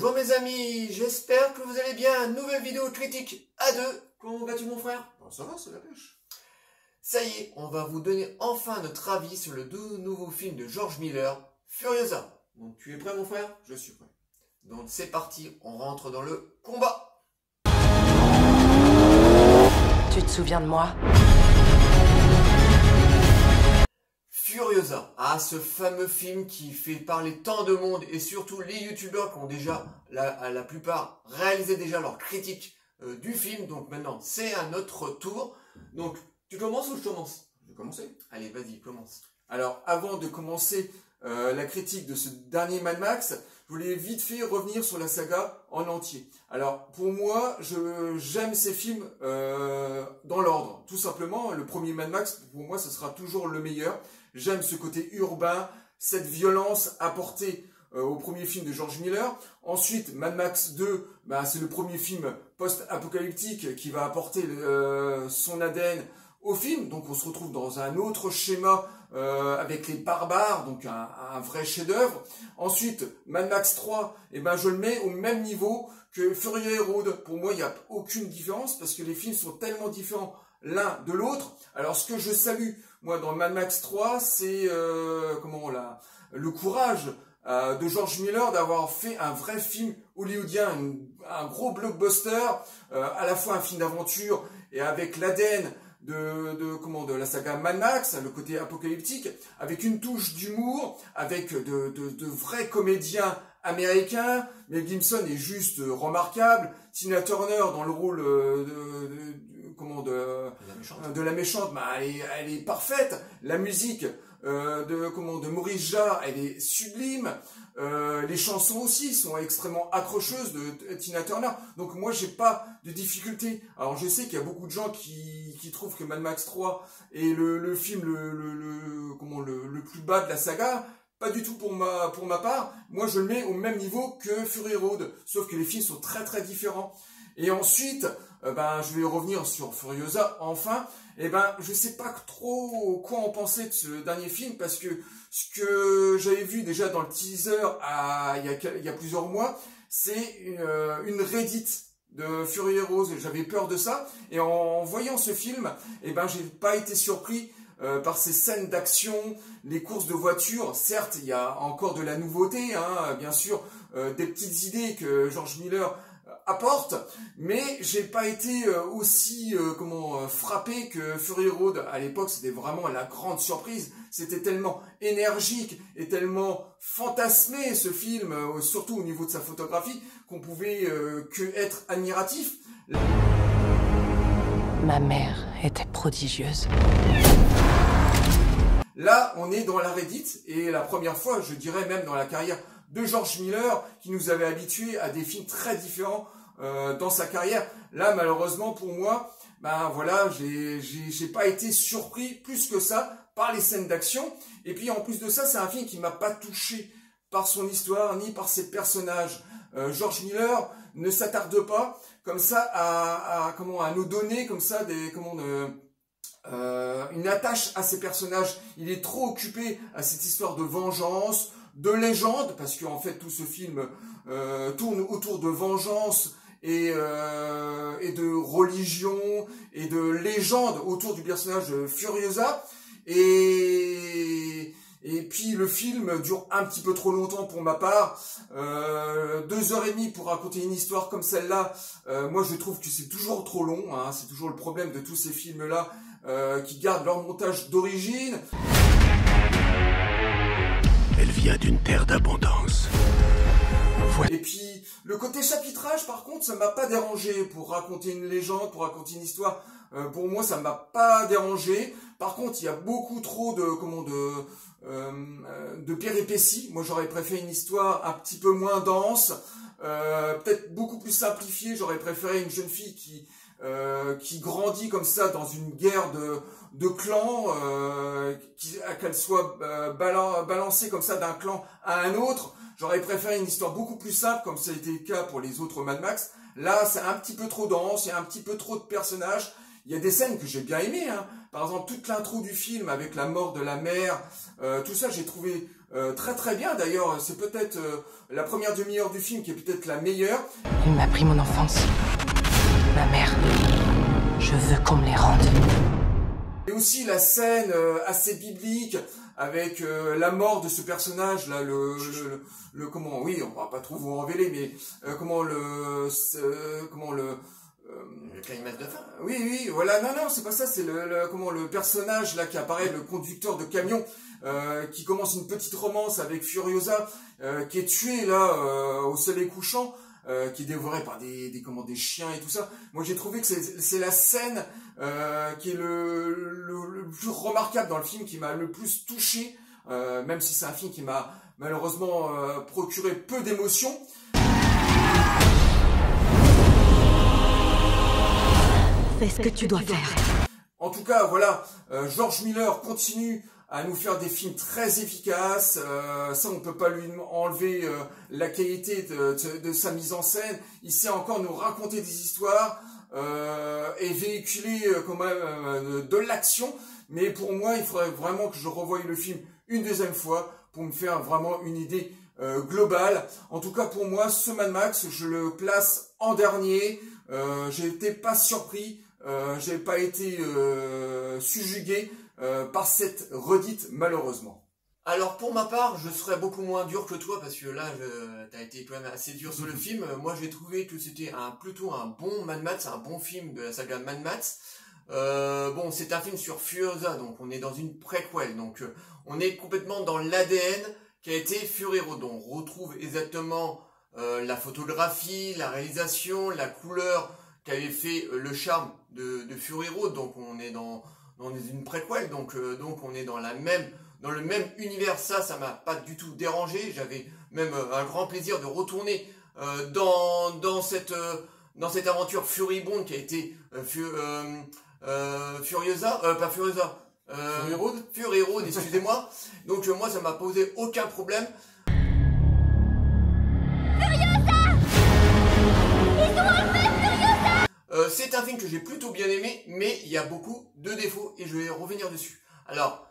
Bonjour mes amis, j'espère que vous allez bien. Nouvelle vidéo critique à deux. Comment vas-tu mon frère? Bon, ça va, c'est la pêche. Ça y est, on va vous donner enfin notre avis sur le nouveau film de George Miller, Furiosa. Donc tu es prêt mon frère? Je suis prêt. Donc c'est parti, on rentre dans le combat. Tu te souviens de moi? Furiosa, ce fameux film qui fait parler tant de monde et surtout les youtubeurs qui ont déjà, la plupart, réalisé déjà leur critique du film. Donc maintenant, c'est à notre tour. Donc, tu commences ou je commence? Je vais commencer. Allez, vas-y, commence. Alors, avant de commencer la critique de ce dernier Mad Max, je voulais vite fait revenir sur la saga en entier. Alors, pour moi, j'aime ces films dans l'ordre. Tout simplement, le premier Mad Max, pour moi, ce sera toujours le meilleur. J'aime ce côté urbain, cette violence apportée au premier film de George Miller. Ensuite, Mad Max 2, c'est le premier film post-apocalyptique qui va apporter son ADN au film. Donc on se retrouve dans un autre schéma avec les barbares, donc un vrai chef-d'œuvre. Ensuite, Mad Max 3, je le mets au même niveau que Fury Road. Pour moi, il n'y a aucune différence parce que les films sont tellement différents l'un de l'autre. Alors ce que je salue, moi, dans Mad Max 3, c'est le courage de George Miller d'avoir fait un vrai film hollywoodien, un gros blockbuster, à la fois un film d'aventure et avec l'ADN de la saga Mad Max, le côté apocalyptique, avec une touche d'humour, avec de vrais comédiens américains. Mel Gibson est juste remarquable. Tina Turner dans le rôle de la méchante, elle est parfaite. La musique de Maurice Jarre, elle est sublime. Les chansons aussi sont extrêmement accrocheuses de Tina Turner. Donc moi j'ai pas de difficulté. Alors je sais qu'il y a beaucoup de gens qui trouvent que Mad Max 3 est le film le plus bas de la saga. Pas du tout pour ma part. Moi je le mets au même niveau que Fury Road, sauf que les films sont très très différents. Et ensuite, je vais revenir sur Furiosa, enfin. Je sais pas trop quoi en penser de ce dernier film, parce que ce que j'avais vu déjà dans le teaser il y a plusieurs mois, c'est une Reddit de Fury Road. J'avais peur de ça. Et en voyant ce film, j'ai pas été surpris par ces scènes d'action, les courses de voitures. Certes, il y a encore de la nouveauté, bien sûr, des petites idées que George Miller apporte, mais j'ai pas été aussi frappé que Fury Road. À l'époque, c'était vraiment la grande surprise. C'était tellement énergique et tellement fantasmé ce film, surtout au niveau de sa photographie, qu'on pouvait que être admiratif. Ma mère était prodigieuse. Là, on est dans la Reddit, et la première fois, je dirais même dans la carrière de George Miller, qui nous avait habitués à des films très différents dans sa carrière. Là, malheureusement pour moi, j'ai pas été surpris plus que ça par les scènes d'action. Et puis en plus de ça, c'est un film qui m'a pas touché par son histoire ni par ses personnages. George Miller ne s'attarde pas comme ça à nous donner comme ça une attache à ses personnages. Il est trop occupé à cette histoire de vengeance, de légende, parce qu'en fait tout ce film tourne autour de vengeance et de religion et de légende autour du personnage Furiosa. Et puis le film dure un petit peu trop longtemps pour ma part. 2h30 pour raconter une histoire comme celle-là, moi je trouve que c'est toujours trop long. C'est toujours le problème de tous ces films-là qui gardent leur montage d'origine. Elle vient d'une terre d'abondance. Et puis, le côté chapitrage, par contre, ça m'a pas dérangé. Pour raconter une légende, pour raconter une histoire, pour moi, ça m'a pas dérangé. Par contre, il y a beaucoup trop de péripéties. Moi, j'aurais préféré une histoire un petit peu moins dense, peut-être beaucoup plus simplifiée. J'aurais préféré une jeune fille qui grandit comme ça dans une guerre de clans, qu'elle soit balancée comme ça d'un clan à un autre. J'aurais préféré une histoire beaucoup plus simple, comme ça a été le cas pour les autres Mad Max. Là, c'est un petit peu trop dense, il y a un petit peu trop de personnages. Il y a des scènes que j'ai bien aimées, hein. Par exemple, toute l'intro du film avec la mort de la mère, tout ça j'ai trouvé très très bien. D'ailleurs, c'est peut-être la première demi-heure du film qui est peut-être la meilleure. Il m'a pris mon enfance. Ma mère. Je veux qu'on me les rende. Et aussi la scène assez biblique avec la mort de ce personnage là, comment, oui, on va pas trop vous révéler, mais comment le climax de fin. Oui, voilà, non, c'est pas ça, c'est le personnage là qui apparaît, le conducteur de camion, qui commence une petite romance avec Furiosa, qui est tué là au soleil couchant, qui est dévoré par des chiens et tout ça. Moi j'ai trouvé que c'est la scène qui est le plus remarquable dans le film, qui m'a le plus touché, même si c'est un film qui m'a malheureusement procuré peu d'émotions. Fais ce que tu dois faire. En tout cas, voilà, George Miller continue à nous faire des films très efficaces. Ça, on peut pas lui enlever la qualité de sa mise en scène. Il sait encore nous raconter des histoires et véhiculer quand même de l'action. Mais pour moi, il faudrait vraiment que je revoie le film une deuxième fois pour me faire vraiment une idée globale. En tout cas, pour moi, ce Mad Max, je le place en dernier. J'ai été pas surpris. J'ai pas été subjugué par cette redite, malheureusement. Alors pour ma part, je serais beaucoup moins dur que toi, parce que là, t'as été quand même assez dur sur le film. Moi, j'ai trouvé que c'était plutôt un bon Mad Max, un bon film de la saga Mad Max. Bon, c'est un film sur Furiosa, donc on est dans une préquelle, donc on est complètement dans l'ADN qui a été Fury Road. On retrouve exactement la photographie, la réalisation, la couleur qui avait fait le charme de Fury Road. Donc on est dans une préquelle, donc on est dans le même univers. Ça m'a pas du tout dérangé. J'avais même un grand plaisir de retourner dans cette aventure Furibonde qui a été Furiosa, pas Furiosa, Fury Road, excusez-moi. Donc moi ça m'a posé aucun problème. C'est un film que j'ai plutôt bien aimé, mais il y a beaucoup de défauts et je vais revenir dessus. Alors,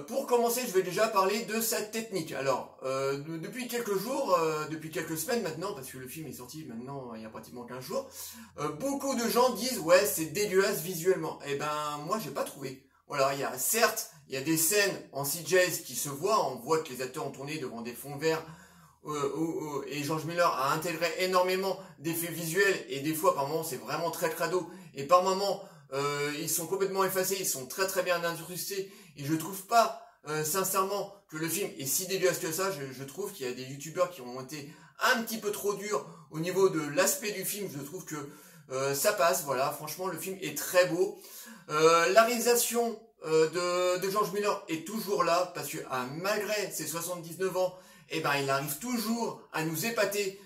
pour commencer, je vais déjà parler de sa technique. Alors, depuis quelques jours, depuis quelques semaines maintenant, parce que le film est sorti maintenant il y a pratiquement 15 jours, beaucoup de gens disent ouais c'est dégueulasse visuellement. Eh ben moi j'ai pas trouvé. Voilà, certes il y a des scènes en CGI qui se voient, on voit que les acteurs ont tourné devant des fonds verts. Et George Miller a intégré énormément d'effets visuels et des fois par moments c'est vraiment très crado et par moments ils sont complètement effacés, ils sont très très bien incrustés et je trouve pas sincèrement que le film est si dégueulasse que ça. Je trouve qu'il y a des youtubeurs qui ont été un petit peu trop durs au niveau de l'aspect du film. Je trouve que ça passe, voilà, franchement le film est très beau. La réalisation de George Miller est toujours là parce que malgré ses 79 ans, eh ben, il arrive toujours à nous épater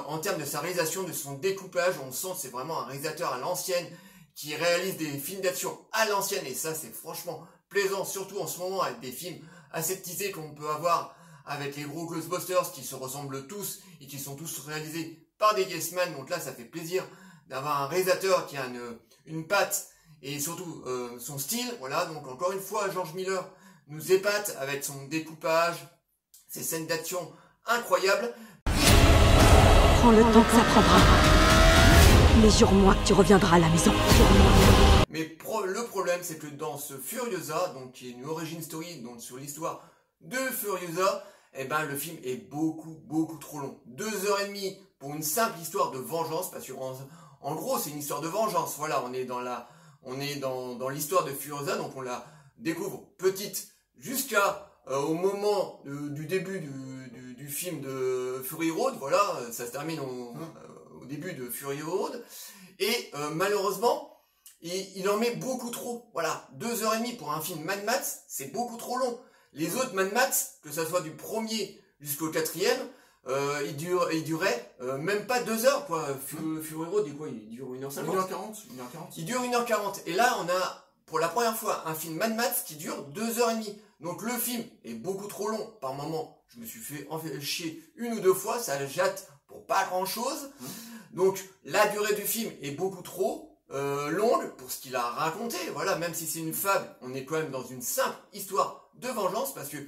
en termes de sa réalisation, de son découpage. On sent que c'est vraiment un réalisateur à l'ancienne qui réalise des films d'action à l'ancienne. Et ça, c'est franchement plaisant, surtout en ce moment avec des films aseptisés qu'on peut avoir avec les gros Ghostbusters qui se ressemblent tous et qui sont tous réalisés par des yes men. Donc là, ça fait plaisir d'avoir un réalisateur qui a une patte et surtout son style. Voilà, donc encore une fois, George Miller nous épate avec son découpage, ces scènes d'action incroyables. Prends le temps que ça prendra. Mais jure-moi que tu reviendras à la maison. Mais le problème, c'est que dans ce Furiosa, donc qui est une origin story, donc sur l'histoire de Furiosa, eh ben le film est beaucoup trop long. 2h30 pour une simple histoire de vengeance, parce que en gros c'est une histoire de vengeance. Voilà, on est dans l'histoire de Furiosa, donc on la découvre petite jusqu'à au moment du début du film de Fury Road. Voilà, ça se termine au début de Fury Road. Et malheureusement, il en met beaucoup trop. Voilà, 2h30 pour un film Mad Max, c'est beaucoup trop long. Les autres Mad Max, que ça soit du premier jusqu'au 4e, il durait même pas 2 heures, quoi. Fury Road, il dure 1h50. 1h40. Il dure 1h40. Et là, on a, pour la première fois, un film Mad Max qui dure 2h30. Donc le film est beaucoup trop long. Par moment, je me suis fait chier 1 ou 2 fois, ça jatte pour pas grand chose. Donc la durée du film est beaucoup trop. longue pour ce qu'il a raconté. Voilà, même si c'est une fable, on est quand même dans une simple histoire de vengeance, parce que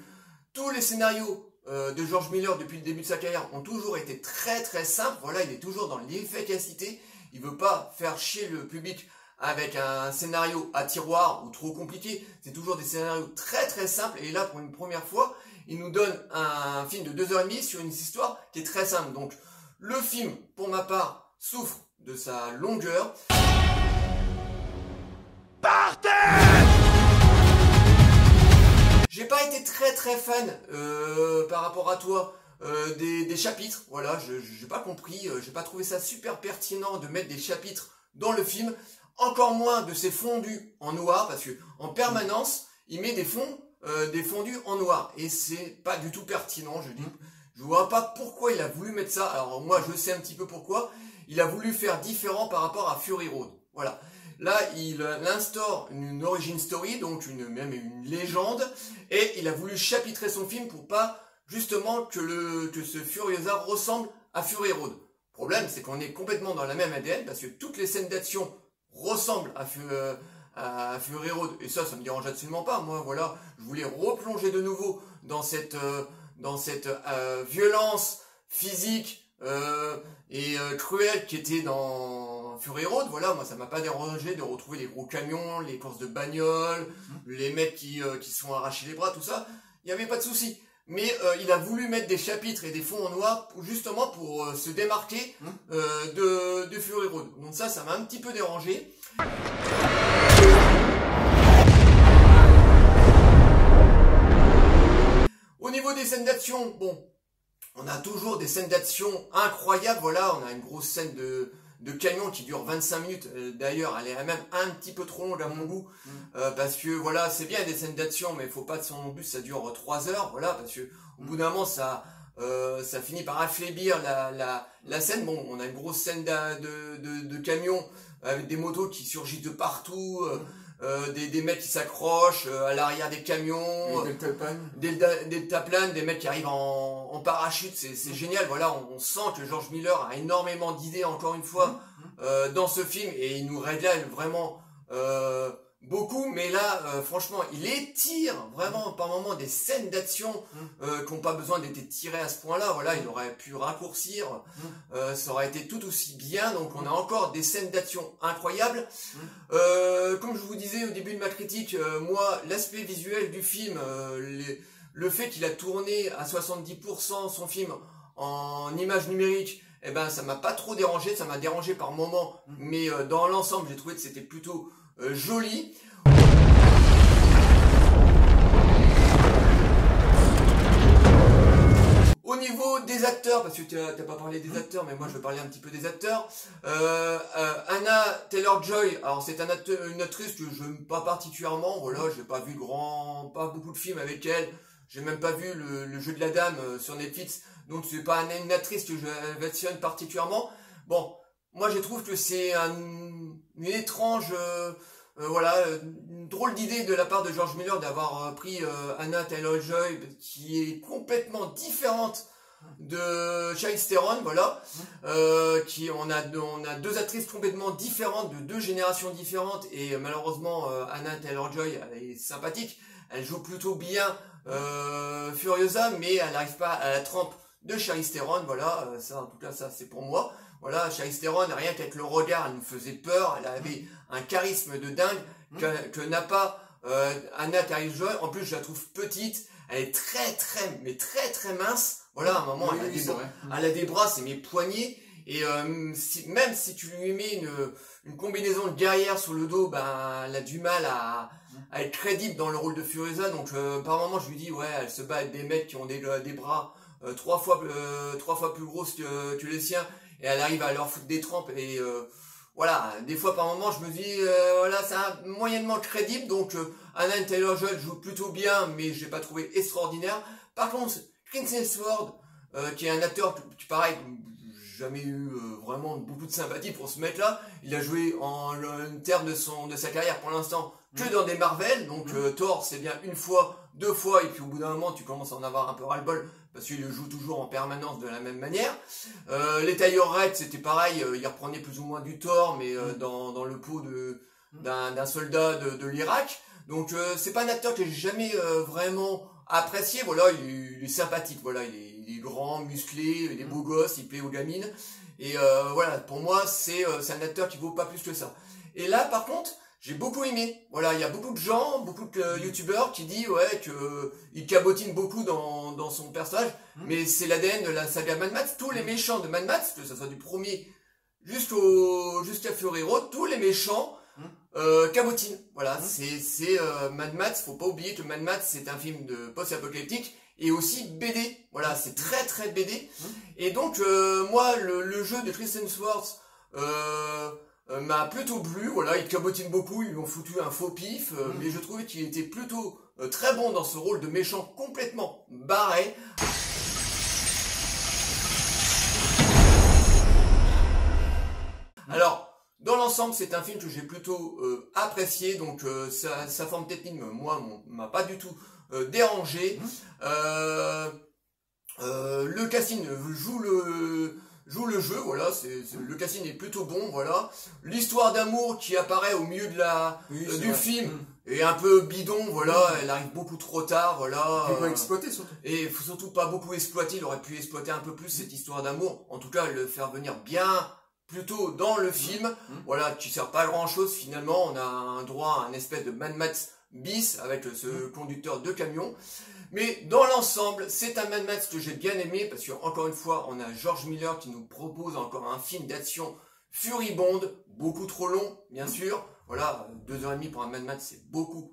tous les scénarios de George Miller depuis le début de sa carrière ont toujours été très très simples. Voilà, il est toujours dans l'efficacité. Il veut pas faire chier le public avec un scénario à tiroir ou trop compliqué. C'est toujours des scénarios très très simples. Et là, pour une première fois, il nous donne un film de 2h30 sur une histoire qui est très simple. Donc, le film, pour ma part, souffre de sa longueur. Partez! J'ai pas été très très fan par rapport à toi des chapitres. Voilà, j'ai pas compris, j'ai pas trouvé ça super pertinent de mettre des chapitres dans le film. Encore moins de ces fondus en noir, parce que en permanence, il met des fondus en noir. Et c'est pas du tout pertinent, je vois pas pourquoi il a voulu mettre ça. Alors moi, je sais un petit peu pourquoi. Il a voulu faire différent par rapport à Fury Road. Voilà. Là, il instaure une origin story, donc même une légende, et il a voulu chapitrer son film pour pas justement que ce Furiosa ressemble à Fury Road. Le problème, c'est qu'on est complètement dans la même ADN, parce que toutes les scènes d'action ressemblent à Fury Road, et ça me dérange absolument pas. Moi, voilà, je voulais replonger de nouveau dans cette violence physique et cruelle qui était dans Fury Road. Voilà, moi ça m'a pas dérangé de retrouver les gros camions, les courses de bagnoles, les mecs qui se sont arrachés les bras, tout ça, il n'y avait pas de souci. Mais il a voulu mettre des chapitres et des fonds en noir justement pour se démarquer de Fury Road. Donc ça m'a un petit peu dérangé. Au niveau des scènes d'action, bon, on a toujours des scènes d'action incroyables. Voilà, on a une grosse scène de camion qui dure 25 minutes. D'ailleurs, elle est même un petit peu trop longue à mon goût. Parce que voilà, c'est bien des scènes d'action, mais il faut pas que son but ça dure 3 heures. Voilà, parce que au bout d'un moment, ça finit par affaiblir la scène. Bon, on a une grosse scène de camion avec des motos qui surgissent de partout. Des mecs qui s'accrochent à l'arrière des camions, des deltaplanes, des mecs qui arrivent en parachute, c'est génial. Voilà, on sent que George Miller a énormément d'idées encore une fois dans ce film, et il nous régale vraiment beaucoup. Mais là, franchement, il étire vraiment par moments des scènes d'action qui n'ont pas besoin d'être tirées à ce point-là. Voilà, il aurait pu raccourcir, ça aurait été tout aussi bien. Donc on a encore des scènes d'action incroyables. Comme je vous disais au début de ma critique, moi, l'aspect visuel du film, le fait qu'il a tourné à 70% son film en images numériques, eh ben ça m'a pas trop dérangé. Ça m'a dérangé par moments, mais dans l'ensemble, j'ai trouvé que c'était plutôt joli. Au niveau des acteurs, parce que tu n'as pas parlé des acteurs, mais moi je vais parler un petit peu des acteurs. Anna Taylor-Joy, alors c'est une actrice que je n'aime pas particulièrement. Voilà, j'ai pas vu pas beaucoup de films avec elle. J'ai même pas vu le jeu de la dame sur Netflix, donc c'est pas une actrice que j'affectionne particulièrement. Bon, moi je trouve que c'est une étrange, une drôle d'idée de la part de George Miller d'avoir pris Anna Taylor-Joy, qui est complètement différente de Charlize Theron. Voilà, on a deux actrices complètement différentes, de deux générations différentes, et malheureusement Anna Taylor-Joy est sympathique, elle joue plutôt bien Furiosa, mais elle n'arrive pas à la trempe de Charlize Theron. Voilà, ça en tout cas ça c'est pour moi. Voilà, Charlize Theron, rien qu'avec le regard, elle nous faisait peur. Elle avait un charisme de dingue que n'a pas Anna Taylor-Joy. En plus, je la trouve petite. Elle est très très mince. Voilà, à un moment, elle a des bras, c'est mes poignets. Et même si tu lui mets une combinaison de guerrière sur le dos, ben, elle a du mal à être crédible dans le rôle de Furiosa. Donc, par moment, je lui dis, ouais, elle se bat avec des mecs qui ont des bras 3 fois plus grosses que les siens. Et elle arrive à leur foutre des trempes, et voilà, des fois par moment je me dis voilà, c'est moyennement crédible. Donc Anna Taylor-Joy joue plutôt bien, mais j'ai pas trouvé extraordinaire. Par contre, Clint Eastwood, qui est un acteur qui pareil, jamais eu vraiment beaucoup de sympathie pour ce mec là. Il a joué en termes de sa carrière pour l'instant que dans des Marvel, donc Thor c'est bien une fois 2 fois, et puis au bout d'un moment, tu commences à en avoir un peu ras-le-bol, parce qu'il le joue toujours en permanence de la même manière. Les tailleurs Red, c'était pareil, il reprenait plus ou moins du Thor, mais dans le pot d'un soldat de l'Irak. Donc c'est pas un acteur que j'ai jamais vraiment apprécié. Voilà, il est sympathique, voilà, il est grand, musclé, il est beau gosse, il plaît aux gamines. Et voilà, pour moi, c'est un acteur qui vaut pas plus que ça. Et là, par contre, j'ai beaucoup aimé. Voilà, il y a beaucoup de gens, beaucoup de youtubeurs qui disent ouais que il cabotine beaucoup dans son personnage, mais c'est l'ADN de la saga Mad Max. Tous les méchants de Mad Max, que ce soit du premier jusqu'à Fury Road, tous les méchants cabotine. Voilà, c'est Mad Max. Faut pas oublier que Mad Max c'est un film de post-apocalyptique et aussi BD. Voilà, c'est très très BD. Et donc moi le jeu de Chris Hemsworth m'a plutôt plu. Voilà, il cabotine beaucoup. Ils lui ont foutu un faux pif, mais je trouvais qu'il était plutôt très bon dans ce rôle de méchant complètement barré. Alors, dans l'ensemble, c'est un film que j'ai plutôt apprécié, donc sa forme technique, moi, m'a pas du tout dérangé. Le casting joue le jeu, voilà, le casting est plutôt bon, voilà. L'histoire d'amour qui apparaît au milieu du film est un peu bidon, voilà, elle arrive beaucoup trop tard, voilà. Il faut pas exploiter surtout. Et faut surtout pas beaucoup exploiter, il aurait pu exploiter un peu plus cette histoire d'amour, en tout cas le faire venir bien plutôt dans le film, voilà, qui sert pas à grand chose finalement. On a un droit à un espèce de Mad Max bis avec ce conducteur de camion, mais dans l'ensemble c'est un Mad Max que j'ai bien aimé, parce que encore une fois on a George Miller qui nous propose encore un film d'action furibonde, beaucoup trop long bien sûr, voilà, 2h30 pour un Mad Max c'est beaucoup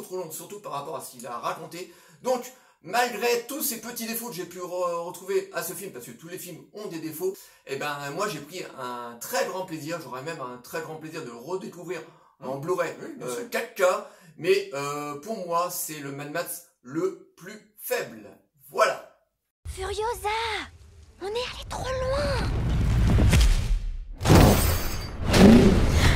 trop long, surtout par rapport à ce qu'il a raconté. Donc malgré tous ces petits défauts que j'ai pu retrouver à ce film, parce que tous les films ont des défauts, et ben moi j'ai pris un très grand plaisir, j'aurais même un très grand plaisir de le redécouvrir en Blu-ray 4K, mais pour moi c'est le Mad Max le plus faible. Voilà. Furiosa, on est allé trop loin.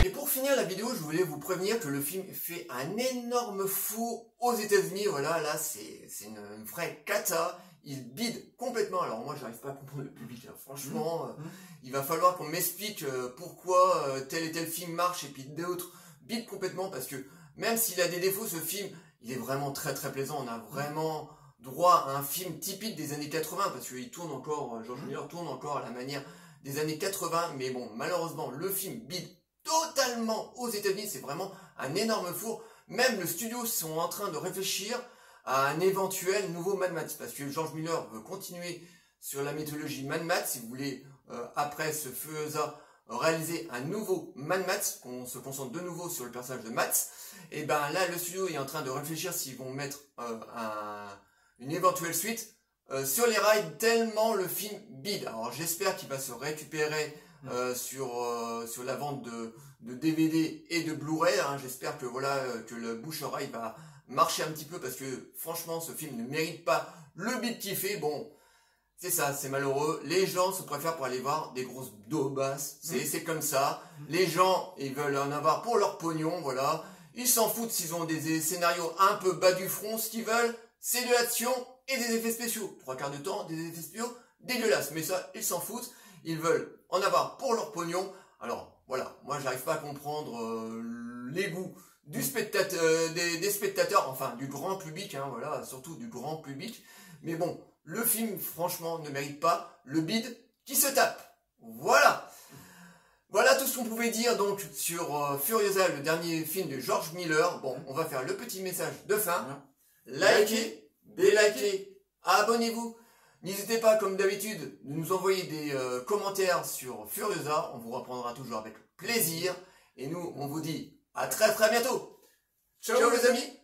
Et pour finir la vidéo, je voulais vous prévenir que le film fait un énorme four aux États-Unis. Voilà, là c'est une vraie cata. Il bide complètement. Alors moi, j'arrive pas à comprendre le public. Hein. Franchement, il va falloir qu'on m'explique pourquoi tel et tel film marche et puis d'autres bident complètement, parce que même s'il a des défauts, ce film, il est vraiment très très plaisant. On a vraiment droit à un film typique des années 80, parce qu'il tourne encore, George Miller tourne encore à la manière des années 80. Mais bon, malheureusement, le film bide totalement aux États-Unis, c'est vraiment un énorme four. Même le studio sont en train de réfléchir à un éventuel nouveau Mad Max, parce que George Miller veut continuer sur la mythologie Mad Max. Si vous voulez, après ce Furiosa, réaliser un nouveau Mad Max, qu'on se concentre de nouveau sur le personnage de Max, et ben là le studio est en train de réfléchir s'ils vont mettre une éventuelle suite sur les rails, tellement le film bide. Alors j'espère qu'il va se récupérer sur la vente de DVD et de Blu-ray, hein. J'espère que voilà, que le bouche-oreille va marcher un petit peu, parce que franchement ce film ne mérite pas le bide qu'il fait. Bon, c'est ça, c'est malheureux. Les gens se préfèrent pour aller voir des grosses daubasses, c'est comme ça. Les gens, ils veulent en avoir pour leur pognon, voilà. Ils s'en foutent s'ils ont des scénarios un peu bas du front. Ce qu'ils veulent, c'est de l'action et des effets spéciaux. 3/4 du temps, des effets spéciaux dégueulasses, mais ça, ils s'en foutent. Ils veulent en avoir pour leur pognon. Alors voilà, moi j'arrive pas à comprendre les goûts du spectateur, des spectateurs, enfin du grand public, hein, voilà, surtout du grand public. Mais bon, le film franchement ne mérite pas le bide qui se tape. Voilà. Voilà tout ce qu'on pouvait dire donc sur Furiosa, le dernier film de George Miller. Bon, on va faire le petit message de fin. Likez, délikez, abonnez-vous. N'hésitez pas, comme d'habitude, de nous envoyer des commentaires sur Furiosa. On vous reprendra toujours avec plaisir. Et nous, on vous dit à très très bientôt. Ciao les amis.